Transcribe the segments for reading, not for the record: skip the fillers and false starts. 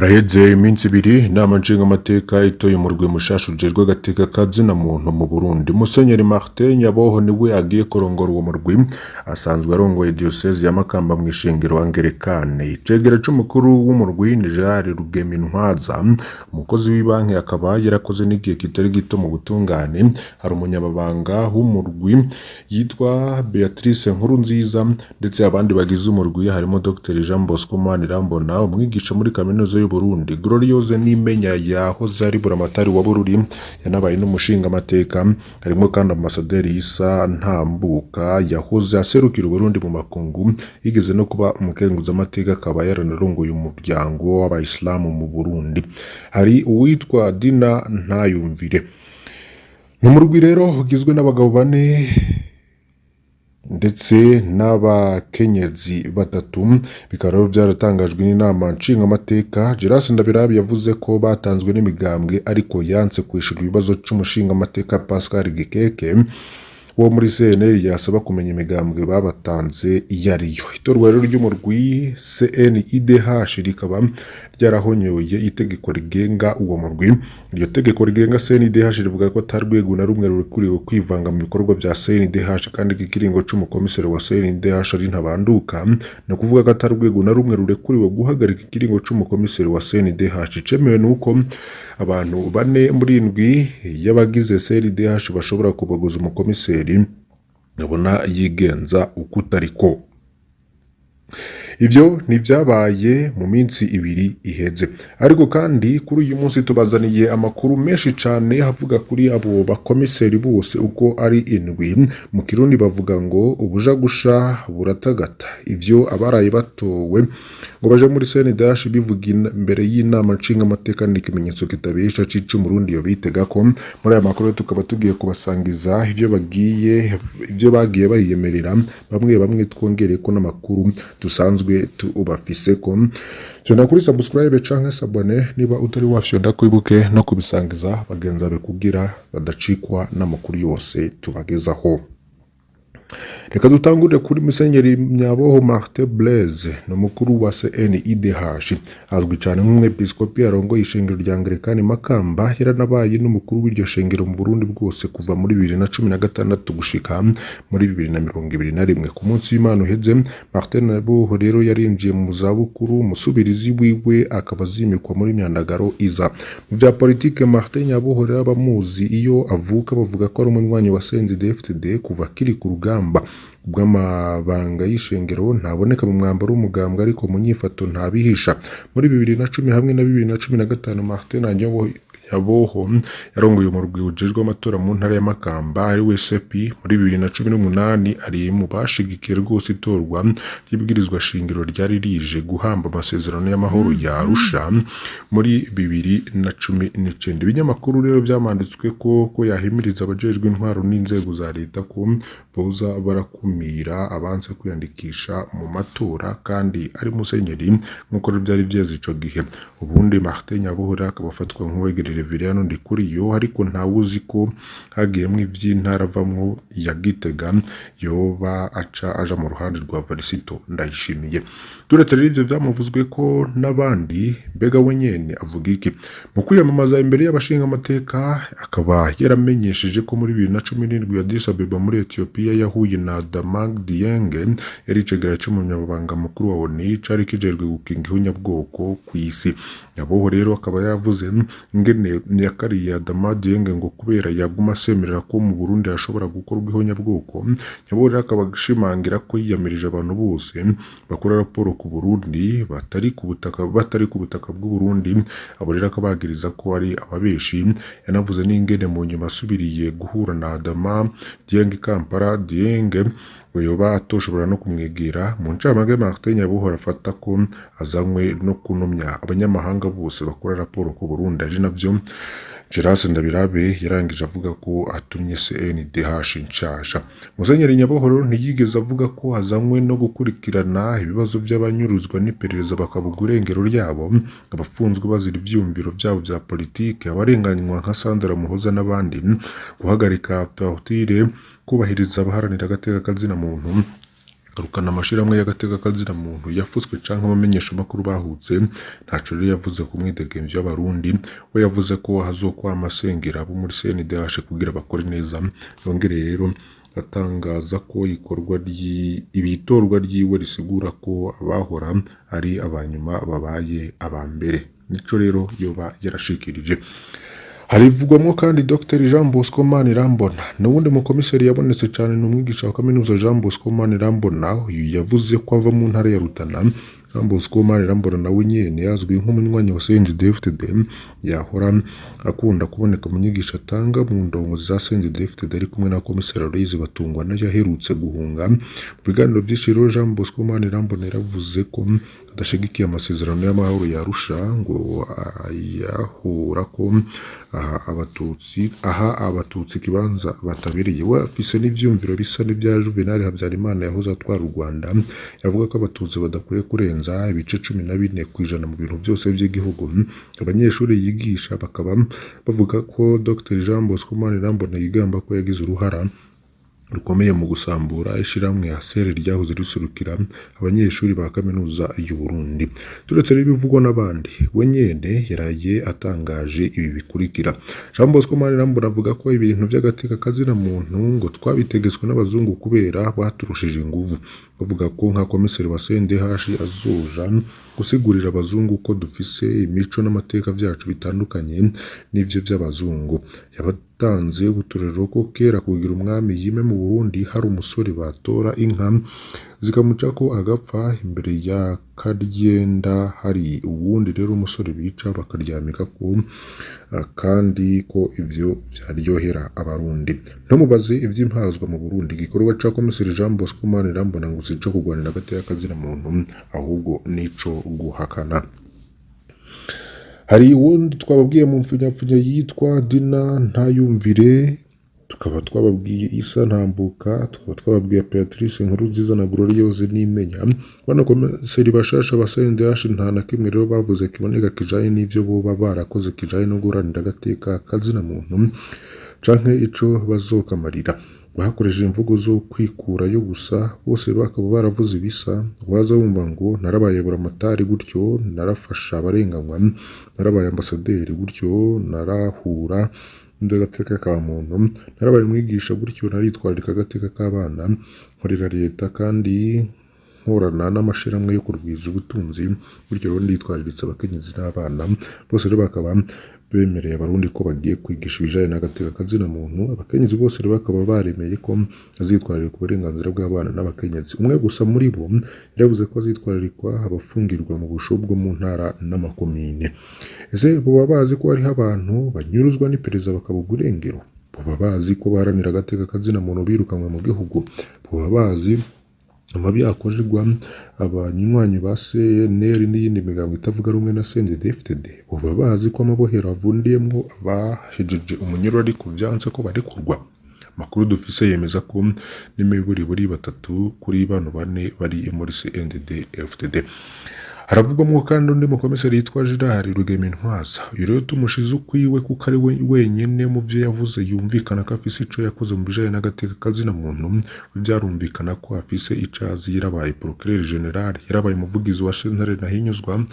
Haraheze iminsi ibiri inama nshingamateka itoye umurwi mushasha ujejwe agateka kazina muntu mu Burundi. Musenyeri Martin Nyaboho niwe agiye kurongora uwo murwi, asanzwe arongoye diocese ya Makamba mw'ishengero Angelikane. Icegera c'umukuru w'umurwi ni Gerard Rugemintwaza, umukozi w'ibanki akaba yarakoze n'igihe kitari gito mu butungane. Hari umunyamabanga w'umurwi yitwa Beatrice Nkurunziza, ndetse abandi bagize umurwi harimo Dr Jean Bosco Manirambona, umwigisha muri kaminuza y'u Burundi, Gloriose Nimenya yahoze ari buramatari wa Bururi, yanabaye n'umushinga amateka. Harimo kandi Ambasaderi Isa Ntambuka yahoze aserukira Burundi mu makungu, yigeze no kuba umukenguza amateka, akaba yaranarongoye umuryango w'abayisilamu mu Burundi. Hari uwitwa Dina Ntayumvire. N'umurwi rero ugizwe n'abagabo bane ndetse n'abakenyezi batatu. Bikaba rero vyaratangajwe n'inama nshingamateka. Geras Ndabirabe yavuze ko batanzwe n'imigambwe ariko yanse kwishura ibibazo c'umushinga amateka Pascal Gikeke wo muri CNL, yasaba kumenya imigambwe babatanze iyariyo. Itorwa rero ry'umurwi CNIDH rikaba ryarahonyoye itegeko rigenga uwo murwi. Iryo tegeko rigenga CNIDH rivuga ko atarwego na rumwe rurikuriwe kwivanga mu bikorwa vya CNIDH, kandi ikiringo c'umukomiseri wa CNIDH ari Ntabanduka, no kuvuga ko atarwego na rumwe rurekuriwe guhagarika ikiringo c'umukomiseri wa CNIDH. Cemewe nuko abantu bane muri indwi y'abagize CNIDH bashobora kubaguza umukomiseri nabona yigenza ukutariko. Ivyo nivyabaye mu minsi ibiri iheze, ariko kandi kuri uyu munsi tubazaniye amakuru menshi cane havuga kuri abo bakomiseri bose uko ari indwi. Mu Kirundi bavuga ngo ubuja gusha buratagata. Ivyo abaraye batowe ngo baje muri CNDH bivuga imbere y'inama nshingamateka ni ikimenyetso kitabesha cica Umurundi yo bitega ko. Muri aya makuru tukaba tugiye kubasangiza ivyo bagiye bayiyemerera, bamwe twongere ko n'amakuru dusanzwe ubafise ko. Cyona kuri subscribe canke sabone niba utari wafyonda kwibuke no kubisangiza bagenza be kugira badacikwa n'amakuru yose tubagezaho. Reka dutangure kuri Musenyeri Nyaboho Martin Blaise, n'umukuru wa CNIDH, azwi cyane nk'umwepiskopi arongoye ishengero rya Angelikani Makamba. Yaranabaye n'umukuru w'iryo shengero mu Burundi bwose kuva muri 2016 gushika muri 2021. Ku munsi w'Imana uheze, Martin Nyaboho rero yarinjiye mu zabukuru. Umusubirizi wiwe akaba azimikwa muri Nyandagaro iza. Mu vya politike, Martin Nyaboho rero abamuzi iyo avuka bavuga ko ari umunywanyi wa CNDD-FDD kuva kiri ku rugamba. Bw'amabanga y'ishengero ntaboneka mu mwambaro w'umugambwe, ariko mu nyifato ntabihisha. Muri 2010 hamwe na 2015 Martin Nyaboho yarongoye umurwi ujejwe amatora mu ntara ya Makamba ari we CEPI. Muri 2018 ari mu bashigikiye rwose itorwa ry'ibwirizwa shingiro ryari rije guhamba amasezerano y'amahoro ya Arusha muri 2019. Ibinyamakuru rero byamanditswe ko yahimiriza abajejwe intwaro n'inzego za leta ko boza barakumira abanze kwiyandikisha mu matora, kandi ari musenyeri nk'uko byari vyeze ico gihe. Ubundi Martin Nyaboho akaba afatwa nk'uwegereye Reverien Ndikuriyo, ariko ntawuzi ko hagiyemwo ivy'intara avamwo ya Gitega yoba aja mu ruhande rwa Varisito Ndayishimiye. Turetse rero ivyo vyamuvuzwe ko n'abandi, mbega we nyene avuga iki? Mu kwiyamamaza imbere y'abashinga amateka akaba yaramenyesheje ko muri 2017 Addis Abeba muri Ethiopia yahuye na Damang Dienge, yari icegera c'umunyamabanga mukuru wa ONU cari kijejwe gukinga ihunyabwoko kw'isi. Nyaboho rero akaba yavuze ingene yakariye Damang Dienge ngo kubera yaguma asemerera ko mu Burundi hashobora gukorwa ihunyabwoko. Nyaboho rero akaba ashimangira ko yiyamirije abantu bose bakora raporo ku Burundi batari ku butaka bw'u Burundi. Abo rero akabagiriza ko ari ababeshi. Yanavuze n'ingene mu nyuma asubiriye guhura na Damang Dienge Kampala. Dienge ngo yoba atoshobora no kumwegera. Mu ncamake Martin Nyaboho arafata ko azanywe no kunomya abanyamahanga bose bakora raporo ku Burundi. Ari navyo Geras Ndabirabe yarangije avuga ko atumye CNDH nshasha. Musenyeri Nyaboho ntiyigeze avuga ko azanywe no gukurikirana ibibazo by'abanyuruzwa n'iperereza bakabuga irengero ryabo, abafunzwe bazira ivyumviro vyabo vya politike, abarenganywa nka Sandra Muhoza n'abandi, guhagarika torture, kubahiriza abaharanira agateka kazina muntu, garukana amashirahamwe y'agateka kazina muntu yafutswe canke abamenyesha makuru bahutse ntaco rero yavuze ku mwidegemvyo y'abarundi we yavuze ko hazokwama asengera abo muri CNDH kugira bakore neza yongereye rero atangaza ko ibitorwa ryiwe risigura ko abahora ari abanyuma babaye abambere nico rero yoba yarashikirije. Harivugwamo kandi Dr Jean Bosco Manirambona n'uwundi mukomiseri yabonetse cyane n'umwigisha wa kaminuza Jean Bosco Manirambona uyu yavuze ko ava mu ntara ya Rutana. Jean Bosco Manirambona nawe nyene yazwi nk'umunywanyi wa CNDD-FDD yahora akunda kuboneka mu nyigisho atanga mu ndongozi za CNDD-FDD ari kumwe na komiseri Aloys Batungwa nayo yaherutse guhunga. Mu biganiro vy'ishiro Jean Bosco Manirambona yaravuze ko adashigikiye amasezerano y'amahoro ya Arusha ngo yahura ko abatutsi kibanza batabereye we afise n'ivyumviro bisa n'ivya Juvenal Habyarimana yahoze atwara u Rwanda yavuga ko abatutsi badakwiye kurenza ibice 14% mu bintu byose by'igihugu. Abanyeshuri yigisha bakaba bavuga ko Dr Jean Bosco Manirambona yigamba ko yagize uruhara rukomeye mu gusambura ishiramwe ya sere ryahoze risurukira abanyeshuri ba kaminuza y'u Burundi. Turetse n'ibivugwa n'abandi we nyene yaraye atangaje ibi bikurikira. Jean Bosco Manirambona avuga ko ibintu by'agateka kazina muntu ngo twabitegetswe n'abazungu kubera baturushije inguvu. Bavuga ko nka komiseri wa CNDH azoja gusigurira abazungu ko dufise imico n'amateka vyacu bitandukanye n'ivyo vy'abazungu. Yabatanze uturero ko kera kugira umwami yime mu Burundi hari umusore batora inka zikamucako agapfa imbere ya Karyenda hari uwundi rero umusore bica bakaryamika ko kandi ko ivyo vyaryohera abarundi. Ntamubaze ivy'impazwa mu Burundi gikorwa ca komiseri Jean Bosco Manirambona ngo sico kugwanira agateka kazina muntu ahubwo nico guhakana. Hari uwundi twababwiye mu mfunyapfunya yitwa Dina Ntayumvire, tukaba twababwiye Isa Ntambuka, tukaba twababwiye Beatrice Nkurunziza na Gloriose Nimenya. Bano komiseri bashasha ba CNDH nta na kimwe rero bavuze kiboneka kijaye n'ivyo boba barakoze kijaye no guranira agateka kazina muntu canke ico bazokamarira. Bakoresheje imvugo zo kwikura yo gusa bose bakaba baravuze ibisa. Waza wumva ngo narabaye buramatari gutyo narafasha abarenganywa, narabaye ambasaderi gutyo narahura ndagateka ka muntu, narabaye mwigisha gutyo naritwarika agateka k'abana, nkorera leta kandi nkorana n'amashiramwe yo kurwiza ubutunzi gutyo rero nditwariritse abakenyezi n'abana. Bose rero bakaba bemereye abarundi ko bagiye kwigisha ibijanye n'agateka kazina muntu. Abakenyezi bose rero bakaba baremeye ko azitwarira ku burenganzira bw'abana n'abakenyezi. Umwe gusa muri bo yaravuze ko azitwarirwa abafungirwa mu busho bwo mu ntara n'amakomine. Ese boba bazi ko hariho abantu banyuruzwa n'iperereza bakabugwa irengero? Boba bazi ko baharanira agateka kazina muntu birukanwe mu gihugu? Boba bazi amabi akorerwa abanywanyi ba CNL n'iyindi migambo itavuga rumwe na CNDD-FDD? Boba bazi ko amabohero avundiyemwo abahejeje umunyururu ariko vyanse ko barekurwa? Makuru dufise yemeza ko n'imiburiburi 3 kuri bano bane bari muri CNDD-FDD. Haravugwamo kandi undi mukomiseri yitwa Gerard Rugemintwaza. Uyu rero tumushize ukwiwe kuko ari we wenyene mu vyo yavuze yumvikana ko afise ico yakoze mu bijanye n'agateka kazina muntu. Byarumvikana ko afise icazi, yarabaye procureur general, yarabaye umuvugizi wa sentare Ntahinyuzwa,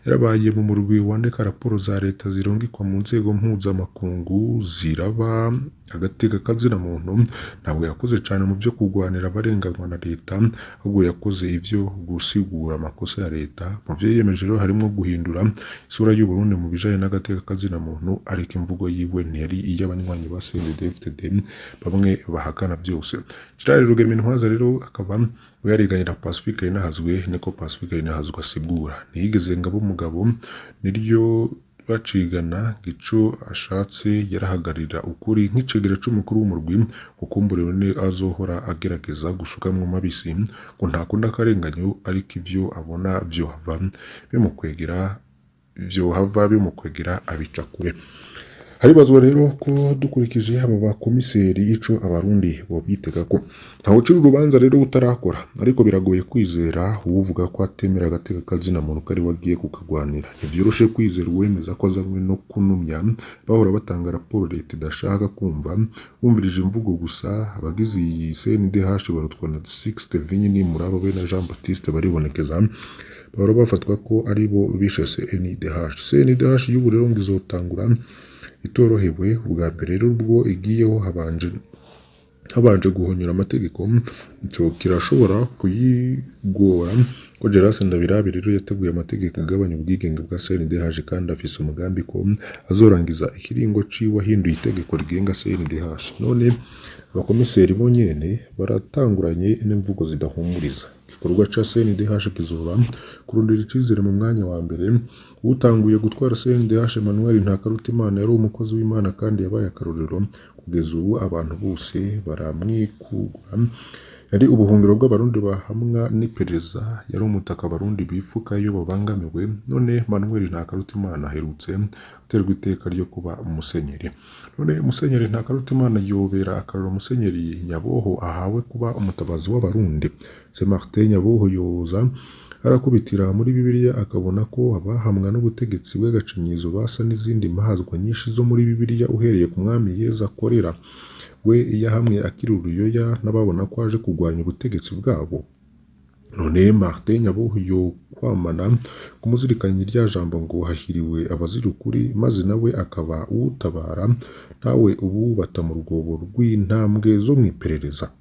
yarabaye mu murwi wandika raporo za leta zirungikwa mu nzego mpuzamakungu ziraba agateka kazina muntu. Ntabwo yakoze cyane mu vyo kugwanira abarenganywa na leta, ahubwo yakoze ivyo gusigura amakosa ya leta. Mu vyo yemeje rero harimo guhindura isura y'u Burundi mu bijanye n'agateka kazina muntu, ariko imvugo yiwe ntiyari iy'abanywanyi ba CNDD-FDD bamwe bahakana byose. Gerard Rugemintwaza rero akaba yariganye na Pacifique Inahazwe, niko Pacifique Inahazwe asigura. Ntiyigeze ngabo umugabo niryo bacigana gico ashatse yarahagarira ukuri nk'icegera c'umukuru w'umurwi kukumbure ne azohora agerageza gusukamwe mabisi ngo ntakunda akarenganyo, ariko ivyo abona vyo hava bimukwegera abica kure. haribazwa rero ko dukurikije abo bakomiseri ico abarundi bobitega ko ntawucira urubanza rero utarakora, ariko biragoye kwizera uwuvuga ko atemera agateka kazina muntu kari wagiye kukagwanira. Ntivyoroshe kwizera uwemeza ko azanywe no kunumya bahora batanga raporo leta idashaka kumva. Bumvirije imvugo gusa, abagize iyi CNDH barutwa na Sixte Vinyini Murabo be na Jean Baptiste baribonekeza, bahora bafatwa ko ari bo bishe CNDH. CNDH y'ubu rero ngo izotangura itorohewe. Ubwa mbere rero ubwo igiyeho habanje guhonyora amategeko, ico kirashobora kuyigora ko Gerase Ndabirabe rero yateguye amategeko agabanya ubwigenge bwa CNDH kandi afise umugambi ko azorangiza ikiringo ciwe ahinduye itegeko rigenga CNDH. None abakomiseri bo nyene baratanguranye n'imvugo zidahumuriza. Igikorwa ca CNDH kizoba kurondera icizere mu mwanya wa mbere. Utanguye gutwara CNDH Emmanuel Ntakarutimana yari umukozi w'Imana kandi yabaye akarorero. Kugeza ubu abantu bose baramwikura. Yari ubuhungiro bw'abarundi bahamwa n'iperereza, yari umutaka abarundi bifuka iyo babangamiwe. None Emmanuel Ntakarutimana aherutse guterwa iteka ryo kuba umusenyeri. None Musenyeri Ntakarutimana yobera akarorero Musenyeri Nyaboho ahawe kuba umutabazi w'abarundi. Saint Martin Nyaboho yoza arakubitira muri Bibiliya akabona ko abahamwa n'ubutegetsi bw'agacinyizo basa n'izindi mahazwa nyinshi zo muri Bibiliya uhereye ku mwami Yezu akorera. We yahamwe akiri uruyoya n'ababona ko aje kugwanya ubutegetsi bwabo. None Martin Nyaboho yo kwamana kumuzirikanya irya jambo ngo hahiriwe abazira ukuri, maze nawe akaba uwutabara, nawe ubu bata mu rwobo rw'intambwe zo mwiperereza.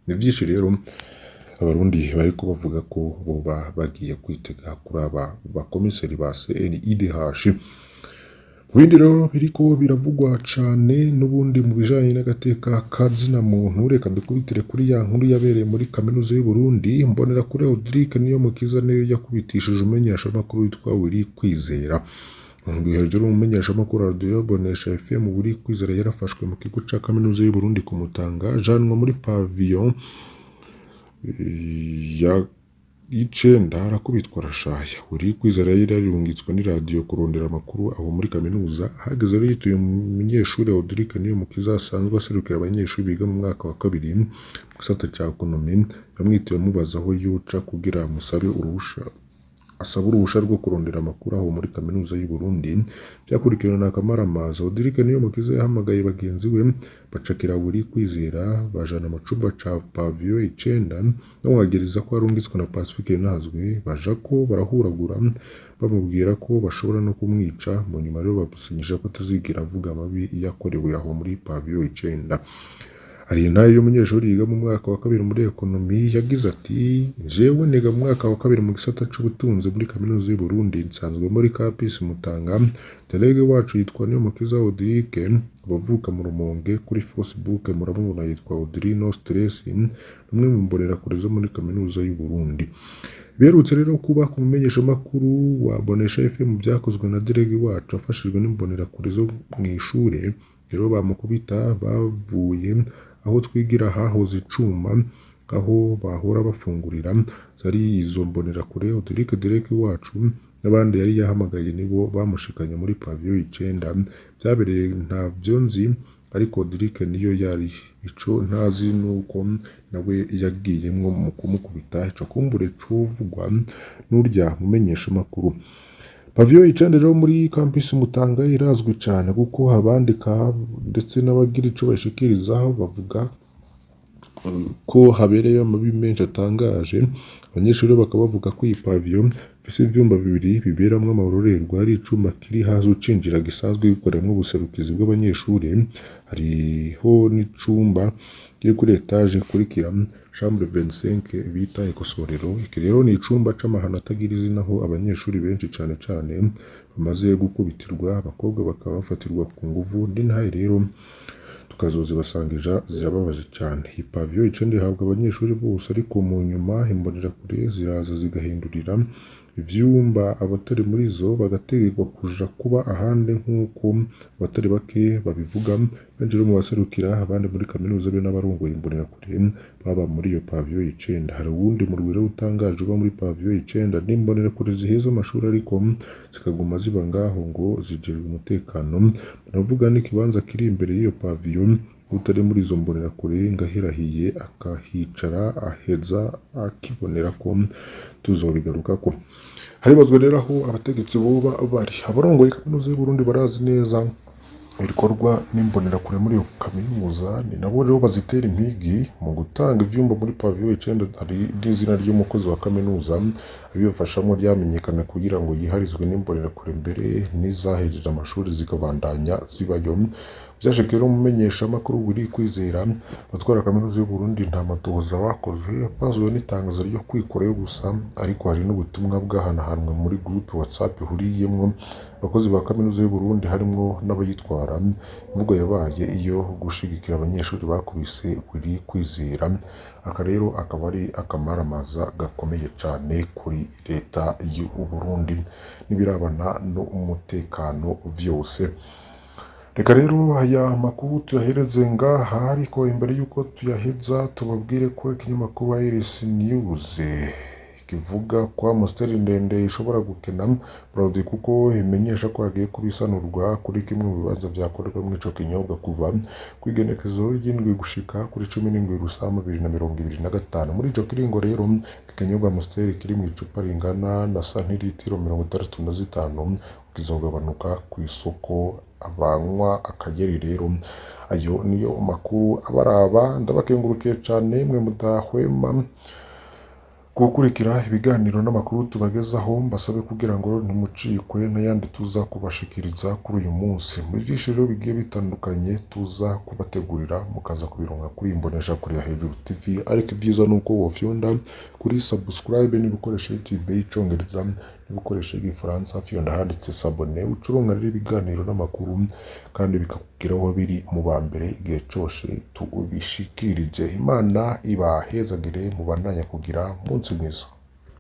Ni vyinshi rero abarundi bariko bavuga ko boba bagiye kwitega kuri aba bakomiseri ba CNIDH. Bindi rero biriko biravugwa cane n'ubundi mu bijanye n'agateka kazina muntu, reka dukubitire kuri ya nkuru yabereye muri kaminuza y'u Burundi. Mbonera kuri Audric Niyomukiza niyo yakubitishije umumenyeshamakuru witwa Willy Kwizera. Hejuru umumenyeshamakuru wa Radio Bonesha FM Willy Kwizera yarafashwe mu kigo ca kaminuza y'u Burundi ku Mutanga, janwa muri pavillon ya icenda arakubitwa arashaya. Willy Kwizera yari yarungitswe ni radio kurondera amakuru aho muri kaminuza. Hageze rero yituye umunyeshuri Audric Niyomukiza asanzwe aserukira abanyeshuri biga mu mwaka wa kabiri mu gisata ca ekonomi, yamwituye amubaza aho yuca kugira amusabe uruhusha rwo kurondera amakuru aho muri kaminuza y'u Burundi. Byakurikirana na kamaramaza. Audric Niyomukiza yahamagaye bagenzi we bacakira Willy Kwizera bajana mu cumba ca pavillon icenda bamwagiriza ko arungitswe na Pacifique Nazwe. Baja ko barahuragura bamubwira ko bashobora no kumwica. Mu nyuma rero bamusinyisha ko atazigira avuga amabi yakorewe aho muri pavillon icenda. Hari nayo y'umunyeshuri yiga mu mwaka wa kabiri muri ekonomi yagize ati, jewe niga mu mwaka wa kabiri mu gisata c'ubutunzi muri kaminuza y'u Burundi, nsanzwe muri campus Mutanga. Delege wacu yitwa Niyomukiza Audric, abavuka mu Rumonge. Kuri Facebook muramubona yitwa Audrey No Stress, umwe mu mbonerakure zo muri kaminuza y'u Burundi. Berutse rero kuba ku mumenyeshamakuru wa Bonesha FM byakozwe na Delege wacu afashijwe n'imbonerakure zo mw'ishure. Rero bamukubita bavuye aho twigira hahoze icuma, aho bahora bafungurira. Zari izo mbonerakure Audric wacu n'abandi yari yahamagaye nibo bamushikanye muri pavillon icenda. Byabereye ntavyo nzi, ariko Audric niyo yari ico ntazi nuko nawe yagiyemwo mu kumukubita. Ico kumbure covugwa n'urya mumenyeshamakuru. Pavillon icenda rero muri campus Mutanga irazwi cane kuko abandika ndetse n'abagira ico bashikirizaho bavuga ko habereye amabi menshi atangaje. Abanyeshuri bakaba bavuga ko iyi pavillon ifise ivyumba bibiri biberamwo amarorerwa, ari icumba kiri hasi ucinjira gisanzwe gikoreramo ubuserukizi bw'abanyeshuri. Hariho n'icumba kiri kuri etage ikurikira chambre 25 bita ekosorero. Iki rero ni icumba c'amahano atagira izina aho abanyeshuri benshi cane bamaze gukubitirwa, abakobwa bakaba bafatirwa ku nguvu. Ndi ntaye rero tukazozibasangija zirababaje cyane. Iyi pavillon icenda ihabwa abanyeshuri bose, ariko mu nyuma imbonerakure ziraza zigahindurira ivyumba abatari muri zo bagategekwa kuja kuba ahandi nk'uko abatari bake babivuga. Benshi rero mu baserukira abandi muri kaminuza be n'abarongoye imbonerakure baba muri iyo pavio y'icenda. Hari uwundi murwi rero utangaje uba muri pavio y'icenda n'imbonerakure ziheza amashuri ariko zikaguma ziba ngaho ngo zijejwe umutekano. Baravuga n'ikibanza kiri imbere y'iyo pavio utari muri izo mbonerakure ngahirahiye akahicara aheza akibonera ko tuzobigarukako. Haribazwa rero aho abategetsi boba bari. Abarongoye kaminuza y'u Burundi barazi neza ibikorwa n'imbonerakure muri iyo kaminuza, ni nabo rero bazitera impigi mu gutanga ivyumba muri pavio y'icenda. Hari n'izina ry'umukozi wa kaminuza abibafashamo ryamenyekana kugira ngo yiharizwe n'imbonerakure mbere n'izahejeje amashuri zikabandanya zibayo. Vyasheke rero umumenyesha amakuru Willy Kwizera batwara kaminuza y'u Burundi nta matohoza bakoze, bazwiwe n'itangazo ryo kwikorayo gusa, ariko hari n'ubutumwa bwahanahanwe muri groupe WhatsApp ihuriyemwo abakozi ba kaminuza y'u Burundi harimwo n'abayitwara. Imvugo yabaye iyo gushigikira abanyeshuri bakubise Willy Kwizera. Aka rero akaba ari akamaramaza gakomeye cane kuri leta y'u Burundi n'ibirabana n'umutekano vyose. Reka rero aya makuru tuyahereze ngaha, ariko imbere yuko tuyaheza tubabwire ko ikinyamakuru Iris News kivuga ko Amstel ndende ishobora gukena Bralirwa kuko imenyesha ko hagiye kubisanurwa kuri kimwe mu bibanza vyakorerwa muri ico kinyobwa kuva kwigenekezo ry'indwi gushika kuri 17 Rusama 2025. Muri ico kiringo rero ikinyobwa Amstel kiri mu icupa ringana na santilitiro 65 kizogabanuka ku isoko abanywa akageri. Rero ayo niyo makuru abaraba. Ndabakengurukiye cane mwe mudahwema gukurikira ibiganiro n'amakuru tubagezaho. Mbasabe kugira ngo ntimucikwe n'ayandi tuza kubashikiriza kuri uyu munsi. Muri vyinshi rero bigiye bitandukanye tuza kubategurira mukaza kubironka kuri imbonesha kuri ya Hejuru TV, ariko ivyiza nuko wofyonda kuri subscribe n'ibikoresho YouTube y'icongereza n'ibikoresho y'igifaransa, fyonda handitse s'abonner ucuronka rero ibiganiro n'amakuru kandi bikakugeraho biri mu bambere igihe cose tubishikirije. Imana ibahezagire mubandanya kugira umunsi mwiza.